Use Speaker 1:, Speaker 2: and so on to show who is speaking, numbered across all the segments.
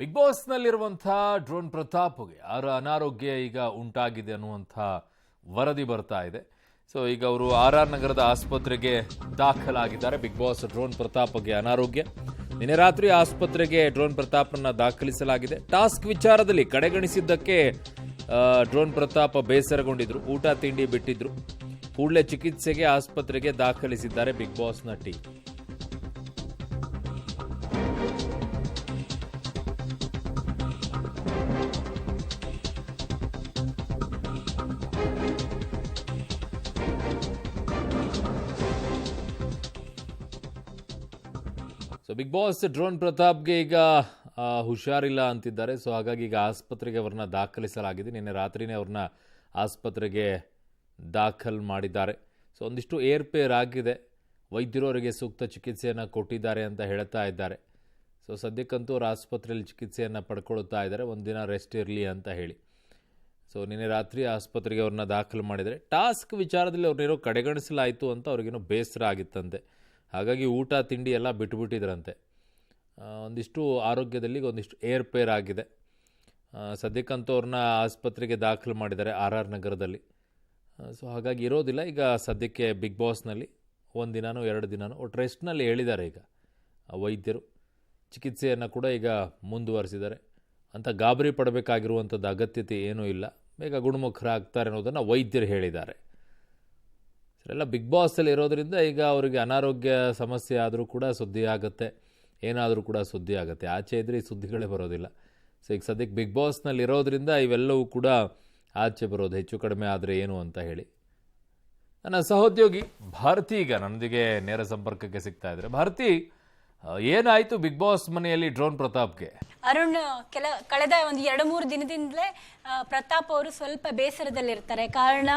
Speaker 1: Big ಬಾಸ್ನಲ್ಲಿರುವಂತಹ drone ಪ್ರತಾಪ್ಗೆ ಅನಾರೋಗ್ಯ ಈಗ ಉಂಟಾಗಿದೆ ಅನ್ನುವಂಥ ವರದಿ ಬರ್ತಾ ಇದೆ. ಸೊ ಈಗ ಅವರು ಆರ್ ನಗರದ ಆಸ್ಪತ್ರೆಗೆ ದಾಖಲಾಗಿದ್ದಾರೆ. ಬಿಗ್ ಬಾಸ್ ಡ್ರೋನ್ ಪ್ರತಾಪ್ಗೆ ಅನಾರೋಗ್ಯ. ನಿನ್ನೆ ರಾತ್ರಿ ಆಸ್ಪತ್ರೆಗೆ ಡ್ರೋನ್ ಪ್ರತಾಪ್ನ ದಾಖಲಿಸಲಾಗಿದೆ. ಟಾಸ್ಕ್ ವಿಚಾರದಲ್ಲಿ ಕಡೆಗಣಿಸಿದ್ದಕ್ಕೆ ಡ್ರೋನ್ ಪ್ರತಾಪ್ ಬೇಸರಗೊಂಡಿದ್ರು. ಊಟ ತಿಂಡಿ ಬಿಟ್ಟಿದ್ರು. ಕೂಡಲೇ ಚಿಕಿತ್ಸೆಗೆ ಆಸ್ಪತ್ರೆಗೆ ದಾಖಲಿಸಿದ್ದಾರೆ ಬಿಗ್ ಬಾಸ್ನ team. So big boss drone ಪ್ರತಾಪ್ಗೆ ಈಗ ಹುಷಾರಿಲ್ಲ ಅಂತಿದ್ದಾರೆ. ಸೊ ಹಾಗಾಗಿ ಈಗ ಆಸ್ಪತ್ರೆಗೆ ಅವ್ರನ್ನ ದಾಖಲಿಸಲಾಗಿದೆ. ನಿನ್ನೆ ರಾತ್ರಿನೇ ಅವ್ರನ್ನ ಆಸ್ಪತ್ರೆಗೆ ದಾಖಲು ಮಾಡಿದ್ದಾರೆ. ಸೊ ಒಂದಿಷ್ಟು ಏರ್ಪೇರ್ ಆಗಿದೆ. ವೈದ್ಯರು ಅವರಿಗೆ ಸೂಕ್ತ ಚಿಕಿತ್ಸೆಯನ್ನು ಕೊಟ್ಟಿದ್ದಾರೆ ಅಂತ ಹೇಳ್ತಾ ಇದ್ದಾರೆ. ಸೊ ಸದ್ಯಕ್ಕಂತೂ ಅವ್ರು ಆಸ್ಪತ್ರೆಯಲ್ಲಿ ಚಿಕಿತ್ಸೆಯನ್ನು ಪಡ್ಕೊಳ್ತಾ ಇದ್ದಾರೆ, ಒಂದಿನ ರೆಸ್ಟ್ ಇರಲಿ ಅಂತ ಹೇಳಿ. ಸೊ ನಿನ್ನೆ ರಾತ್ರಿ ಆಸ್ಪತ್ರೆಗೆ ಅವ್ರನ್ನ ದಾಖಲು ಮಾಡಿದರೆ ಟಾಸ್ಕ್ ವಿಚಾರದಲ್ಲಿ ಅವ್ರನ್ನೇನೋ ಕಡೆಗಣಿಸಲಾಯಿತು ಅಂತ ಅವ್ರಿಗೇನೋ ಬೇಸರ ಆಗಿತ್ತಂತೆ. ಹಾಗಾಗಿ ಊಟ ತಿಂಡಿ ಎಲ್ಲ ಬಿಟ್ಟುಬಿಟ್ಟಿದ್ರಂತೆ. ಒಂದಿಷ್ಟು ಆರೋಗ್ಯದಲ್ಲಿ ಒಂದಿಷ್ಟು ಏರ್ಪೇರ್ ಆಗಿದೆ. ಸದ್ಯಕ್ಕಂತೂ ಅವ್ರನ್ನ ಆಸ್ಪತ್ರೆಗೆ ದಾಖಲು ಮಾಡಿದ್ದಾರೆ ಆರ್ ನಗರದಲ್ಲಿ. ಸೊ ಹಾಗಾಗಿ ಇರೋದಿಲ್ಲ ಈಗ ಸದ್ಯಕ್ಕೆ ಬಿಗ್ ಬಾಸ್ನಲ್ಲಿ. ಒಂದಿನನೋ 2 ದಿನನೋ ಒಟ್ಟು ರೆಸ್ಟ್ನಲ್ಲಿ ಹೇಳಿದ್ದಾರೆ. ಈಗ ವೈದ್ಯರು ಚಿಕಿತ್ಸೆಯನ್ನು ಕೂಡ ಈಗ ಮುಂದುವರಿಸಿದ್ದಾರೆ. ಅಂತ ಗಾಬರಿ ಪಡಬೇಕಾಗಿರುವಂಥದ್ದು ಅಗತ್ಯತೆ ಏನೂ ಇಲ್ಲ. ಬೇಗ ಗುಣಮುಖರಾಗ್ತಾರೆ ಅನ್ನೋದನ್ನು ವೈದ್ಯರು ಹೇಳಿದ್ದಾರೆ. ಎಲ್ಲ ಬಿಗ್ ಬಾಸಲ್ಲಿ ಇರೋದರಿಂದ ಈಗ ಅವರಿಗೆ ಅನಾರೋಗ್ಯ ಸಮಸ್ಯೆ ಆದರೂ ಕೂಡ ಸುದ್ದಿ ಆಗುತ್ತೆ, ಏನಾದರೂ ಕೂಡ ಸುದ್ದಿ ಆಗುತ್ತೆ. ಆಚೆ ಇದ್ದರೆ ಈ ಸುದ್ದಿಗಳೇ ಬರೋದಿಲ್ಲ. ಸೊ ಈಗ ಸದ್ಯಕ್ಕೆ ಬಿಗ್ ಬಾಸ್ನಲ್ಲಿ ಇರೋದರಿಂದ ಇವೆಲ್ಲವೂ ಕೂಡ ಆಚೆ ಬರೋದು, ಹೆಚ್ಚು ಕಡಿಮೆ ಆದರೆ ಏನು ಅಂತ ಹೇಳಿ. ನನ್ನ ಸಹೋದ್ಯೋಗಿ ಭಾರತಿ ಈಗ ನನ್ನೊಂದಿಗೆ ನೇರ ಸಂಪರ್ಕಕ್ಕೆ ಸಿಗ್ತಾ ಇದ್ದಾರೆ. ಭಾರತಿ, ಏನಾಯಿತು ಬಿಗ್ ಬಾಸ್ ಮನೆಯಲ್ಲಿ ಡ್ರೋನ್ ಪ್ರತಾಪ್ಗೆ?
Speaker 2: ಅರುಣ್, ಕಳೆದ ಒಂದು 2-3 ದಿನದಿಂದಲೇ ಪ್ರತಾಪ್ ಅವರು ಸ್ವಲ್ಪ ಬೇಸರದಲ್ಲಿರ್ತಾರೆ. ಕಾರಣ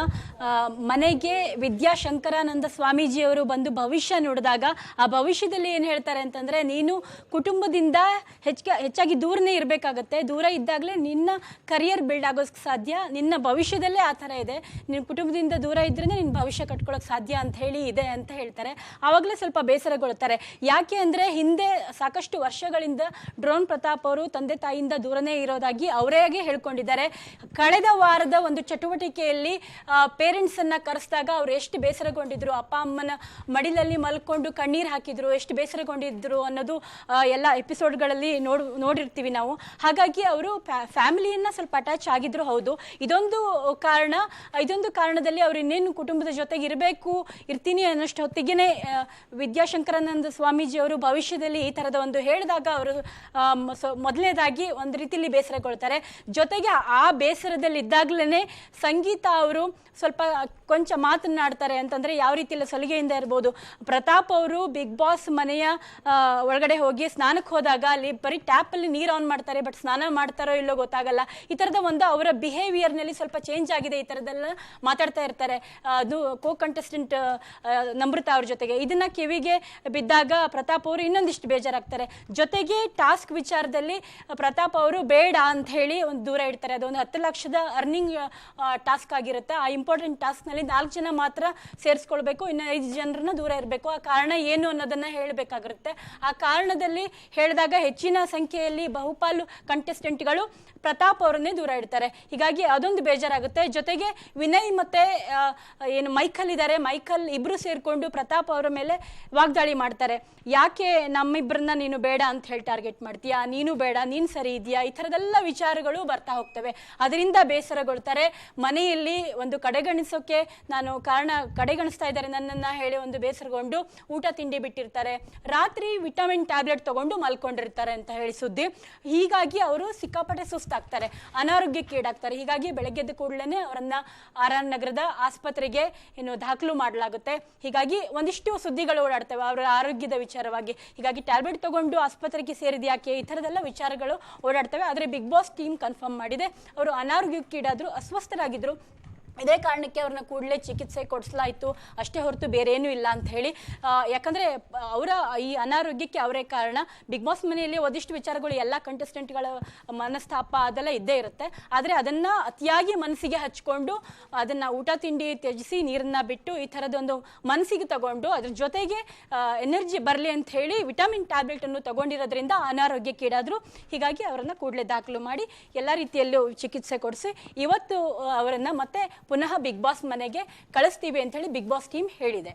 Speaker 2: ಮನೆಗೆ ವಿದ್ಯಾಶಂಕರಾನಂದ ಸ್ವಾಮೀಜಿಯವರು ಬಂದು ಭವಿಷ್ಯ ನೋಡಿದಾಗ ಆ ಭವಿಷ್ಯದಲ್ಲಿ ಏನು ಹೇಳ್ತಾರೆ ಅಂತಂದರೆ, ನೀನು ಕುಟುಂಬದಿಂದ ಹೆಚ್ಚಾಗಿ ದೂರನೇ ಇರಬೇಕಾಗತ್ತೆ. ದೂರ ಇದ್ದಾಗಲೇ ನಿನ್ನ ಕರಿಯರ್ ಬಿಲ್ಡ್ ಆಗೋಕ್ಕೆ ಸಾಧ್ಯ. ನಿನ್ನ ಭವಿಷ್ಯದಲ್ಲೇ ಆ ಥರ ಇದೆ. ನಿನ್ನ ಕುಟುಂಬದಿಂದ ದೂರ ಇದ್ರೇ ನಿನ್ನ ಭವಿಷ್ಯ ಕಟ್ಕೊಳ್ಳೋಕೆ ಸಾಧ್ಯ ಅಂತ ಹೇಳಿ ಇದೆ ಅಂತ ಹೇಳ್ತಾರೆ. ಆವಾಗಲೇ ಸ್ವಲ್ಪ ಬೇಸರಗೊಳ್ತಾರೆ. ಯಾಕೆ ಅಂದರೆ ಹಿಂದೆ ಸಾಕಷ್ಟು ವರ್ಷಗಳಿಂದ ಡ್ರೋನ್ ಪ್ರತಾಪ್ ಅವರು ತಂದೆ ತಾಯಿಯಿಂದ ದೂರನೇ ಇರೋದಾಗಿ ಅವರೇ ಹೇಳ್ಕೊಂಡಿದ್ದಾರೆ. ಕಳೆದ ವಾರದ ಒಂದು ಚಟುವಟಿಕೆಯಲ್ಲಿ ಪೇರೆಂಟ್ಸ್ ಅನ್ನ ಕರೆಸಿದಾಗ ಅವ್ರು ಎಷ್ಟು ಬೇಸರಗೊಂಡಿದ್ರು, ಅಪ್ಪ ಅಮ್ಮನ ಮಡಿಲಲ್ಲಿ ಮಲ್ಕೊಂಡು ಕಣ್ಣೀರು ಹಾಕಿದ್ರು, ಎಷ್ಟು ಬೇಸರಗೊಂಡಿದ್ರು ಅನ್ನೋದು ಎಲ್ಲ ಎಪಿಸೋಡ್ಗಳಲ್ಲಿ ನೋಡಿರ್ತೀವಿ ನಾವು. ಹಾಗಾಗಿ ಅವರು ಫ್ಯಾಮಿಲಿಯನ್ನ ಸ್ವಲ್ಪ ಅಟ್ಯಾಚ್ ಆಗಿದ್ರು. ಹೌದು, ಇದೊಂದು ಕಾರಣದಲ್ಲಿ ಅವ್ರು ಇನ್ನೇನು ಕುಟುಂಬದ ಜೊತೆಗೆ ಇರ್ತೀನಿ ಅನ್ನೋಷ್ಟು ಹೊತ್ತಿಗೆನೆ ವಿದ್ಯಾಶಂಕರಾನಂದ ಸ್ವಾಮೀಜಿ ಅವರು ಭವಿಷ್ಯದಲ್ಲಿ ಈ ತರದ ಒಂದು ಹೇಳಿದಾಗ ಅವರು ಮೊದಲನೇದಾಗಿ ಒಂದು ರೀತಿಯಲ್ಲಿ ಬೇಸರಗೊಳ್ತಾರೆ. ಜೊತೆಗೆ ಆ ಬೇಸರದಲ್ಲಿ ಇದ್ದಾಗಲೇ ಸಂಗೀತ ಅವರು ಸ್ವಲ್ಪ ಕೊಂಚ ಮಾತನಾಡ್ತಾರೆ. ಅಂತಂದ್ರೆ ಯಾವ ರೀತಿಯಲ್ಲಿ ಸಲಿಗೆಯಿಂದ ಇರ್ಬೋದು. ಪ್ರತಾಪ್ ಅವರು ಬಿಗ್ ಬಾಸ್ ಮನೆಯ ಒಳಗಡೆ ಹೋಗಿ ಸ್ನಾನಕ್ಕೆ ಹೋದಾಗ ಅಲ್ಲಿ ಬರೀ ಟ್ಯಾಪಲ್ಲಿ ನೀರು ಆನ್ ಮಾಡ್ತಾರೆ, ಬಟ್ ಸ್ನಾನ ಮಾಡ್ತಾರೋ ಇಲ್ಲೋ ಗೊತ್ತಾಗಲ್ಲ. ಈ ಥರದ ಒಂದು ಅವರ ಬಿಹೇವಿಯರ್ನಲ್ಲಿ ಸ್ವಲ್ಪ ಚೇಂಜ್ ಆಗಿದೆ. ಈ ಥರದ್ದೆಲ್ಲ ಮಾತಾಡ್ತಾ ಇರ್ತಾರೆ. ಅದು ಕೋ ಕಂಟೆಸ್ಟೆಂಟ್ ನಮ್ರತಾ ಅವ್ರ ಜೊತೆಗೆ. ಇದನ್ನ ಕಿವಿಗೆ ಬಿದ್ದಾಗ ಪ್ರತಾಪ್ ಅವರು ಇನ್ನೊಂದಿಷ್ಟು ಬೇಜಾರಾಗ್ತಾರೆ. ಜೊತೆಗೆ ಟಾಸ್ಕ್ ವಿಚಾರದಲ್ಲಿ ಪ್ರತಾಪ್ ಅವರು ಬೇಡ ಅಂತ ಹೇಳಿ ಒಂದು ದೂರ ಇಡ್ತಾರೆ. ಅದೊಂದು 10 ಲಕ್ಷದ ಅರ್ನಿಂಗ್ ಟಾಸ್ಕ್ ಆಗಿರುತ್ತೆ. ಆ ಇಂಪಾರ್ಟೆಂಟ್ ಟಾಸ್ಕ್ನಲ್ಲಿ 4 ಜನ ಮಾತ್ರ ಸೇರಿಸ್ಕೊಳ್ಬೇಕು, ಇನ್ನು 5 ಜನರನ್ನ ದೂರ ಇರಬೇಕು. ಆ ಕಾರಣ ಏನು ಅನ್ನೋದನ್ನ ಹೇಳಬೇಕಾಗಿರುತ್ತೆ. ಆ ಕಾರಣದಲ್ಲಿ ಹೇಳಿದಾಗ ಹೆಚ್ಚಿನ ಸಂಖ್ಯೆಯಲ್ಲಿ ಬಹುಪಾಲು ಕಂಟೆಸ್ಟೆಂಟ್ಗಳು ಪ್ರತಾಪ್ ಅವರನ್ನೇ ದೂರ ಇಡ್ತಾರೆ. ಹೀಗಾಗಿ ಅದೊಂದು ಬೇಜಾರಾಗುತ್ತೆ. ಜೊತೆಗೆ ವಿನಯ್ ಮತ್ತೆ ಏನು ಮೈಕಲ್ ಇದ್ದಾರೆ, ಮೈಕಲ್ ಇಬ್ರು ಸೇರ್ಕೊಂಡು ಪ್ರತಾಪ್ ಅವರ ಮೇಲೆ ವಾಗ್ದಾಳಿ ಮಾಡ್ತಾರೆ. ಯಾಕೆ ನಮ್ಮಿಬ್ಬರನ್ನ ನೀನು ಬೇಡ ಅಂತ ಹೇಳಿ ಟಾರ್ಗೆಟ್ ಮಾಡ್ತೀಯಾ, ನೀನು ಬೇಡ, ನೀನು ಸರಿ ಇದೆಯಾ, ಈ ಥರದೆಲ್ಲ ವಿಚಾರಗಳು ಬರ್ತಾ ಹೋಗ್ತವೆ. ಅದರಿಂದ ಬೇಸರಗೊಳ್ತಾರೆ. ಮನೆಯಲ್ಲಿ ಒಂದು ಕಡೆಗಣಿಸೋಕೆ ಕಡೆಗಣಿಸ್ತಾ ಇದ್ದಾರೆ ನನ್ನನ್ನು ಹೇಳಿ ಒಂದು ಬೇಸರಗೊಂಡು ಊಟ ತಿಂಡಿ ಬಿಟ್ಟಿರ್ತಾರೆ. ರಾತ್ರಿ ವಿಟಮಿನ್ ಟ್ಯಾಬ್ಲೆಟ್ ತಗೊಂಡು ಮಲ್ಕೊಂಡಿರ್ತಾರೆ ಅಂತ ಹೇಳಿ ಸುದ್ದಿ. ಹೀಗಾಗಿ ಅವರು ಸಿಕ್ಕಾಪಟ್ಟೆ ಸುಸ್ತಾಗ್ತಾರೆ, ಅನಾರೋಗ್ಯಕ್ಕೀಡಾಗ್ತಾರೆ. ಹೀಗಾಗಿ ಬೆಳಗ್ಗೆದ್ದ ಕೂಡಲೇ ಅವರನ್ನ ಆರ್ ನಗರದ ಆಸ್ಪತ್ರೆಗೆ ದಾಖಲು ಮಾಡಲಾಗುತ್ತೆ. ಹೀಗಾಗಿ ಒಂದಿಷ್ಟು ಸುದ್ದಿಗಳು ಓಡಾಡ್ತವೆ ಅವರ ಆರೋಗ್ಯದ ವಿಚಾರವಾಗಿ. ಹೀಗಾಗಿ ಟ್ಯಾಬ್ಲೆಟ್ ತಗೊಂಡು ಆಸ್ಪತ್ರೆಗೆ ಸೇರಿದ್ಯಾಕೆ, ಈ ಥರದೆಲ್ಲ ವಿಚಾರಗಳು ಓಡಾಡ್ತವೆ. ಆದರೆ ಬಿಗ್ ಬಾಸ್ ಟೀಮ್ ಕನ್ಫರ್ಮ್ ಮಾಡಿದೆ, ಅವರು ಅನಾರೋಗ್ಯಕ್ಕೀಡಾದ್ರು, ಅಸ್ವಸ್ಥರಾಗಿದ್ರು. ಇದೇ ಕಾರಣಕ್ಕೆ ಅವ್ರನ್ನ ಕೂಡಲೇ ಚಿಕಿತ್ಸೆ ಕೊಡಿಸಲಾಯಿತು ಅಷ್ಟೇ ಹೊರತು ಬೇರೆ ಏನೂ ಇಲ್ಲ ಅಂತ ಹೇಳಿ. ಯಾಕಂದರೆ ಅವರ ಈ ಅನಾರೋಗ್ಯಕ್ಕೆ ಅವರೇ ಕಾರಣ. ಬಿಗ್ ಬಾಸ್ ಮನೆಯಲ್ಲಿ ಒಂದಿಷ್ಟು ವಿಚಾರಗಳು ಎಲ್ಲ ಕಂಟೆಸ್ಟೆಂಟ್ಗಳ ಮನಸ್ತಾಪ ಅದೆಲ್ಲ ಇದ್ದೇ ಇರುತ್ತೆ. ಆದರೆ ಅದನ್ನು ಅತಿಯಾಗಿ ಮನಸ್ಸಿಗೆ ಹಚ್ಕೊಂಡು ಅದನ್ನು ಊಟ ತಿಂಡಿ ತ್ಯಜಿಸಿ ನೀರನ್ನು ಬಿಟ್ಟು ಈ ಥರದೊಂದು ಮನಸ್ಸಿಗೆ ತಗೊಂಡು ಅದ್ರ ಜೊತೆಗೆ ಎನರ್ಜಿ ಬರಲಿ ಅಂತ ಹೇಳಿ ವಿಟಮಿನ್ ಟ್ಯಾಬ್ಲೆಟನ್ನು ತಗೊಂಡಿರೋದ್ರಿಂದ ಅನಾರೋಗ್ಯಕ್ಕೀಡಾದರು. ಹೀಗಾಗಿ ಅವರನ್ನು ಕೂಡಲೇ ದಾಖಲು ಮಾಡಿ ಎಲ್ಲ ರೀತಿಯಲ್ಲೂ ಚಿಕಿತ್ಸೆ ಕೊಡಿಸಿ ಇವತ್ತು ಅವರನ್ನು ಮತ್ತೆ ಪುನಃ ಬಿಗ್ ಬಾಸ್ ಮನೆಗೆ ಕಳಿಸ್ತೀವಿ ಅಂತ ಹೇಳಿ ಬಿಗ್ ಬಾಸ್ ಟೀಮ್ ಹೇಳಿದೆ.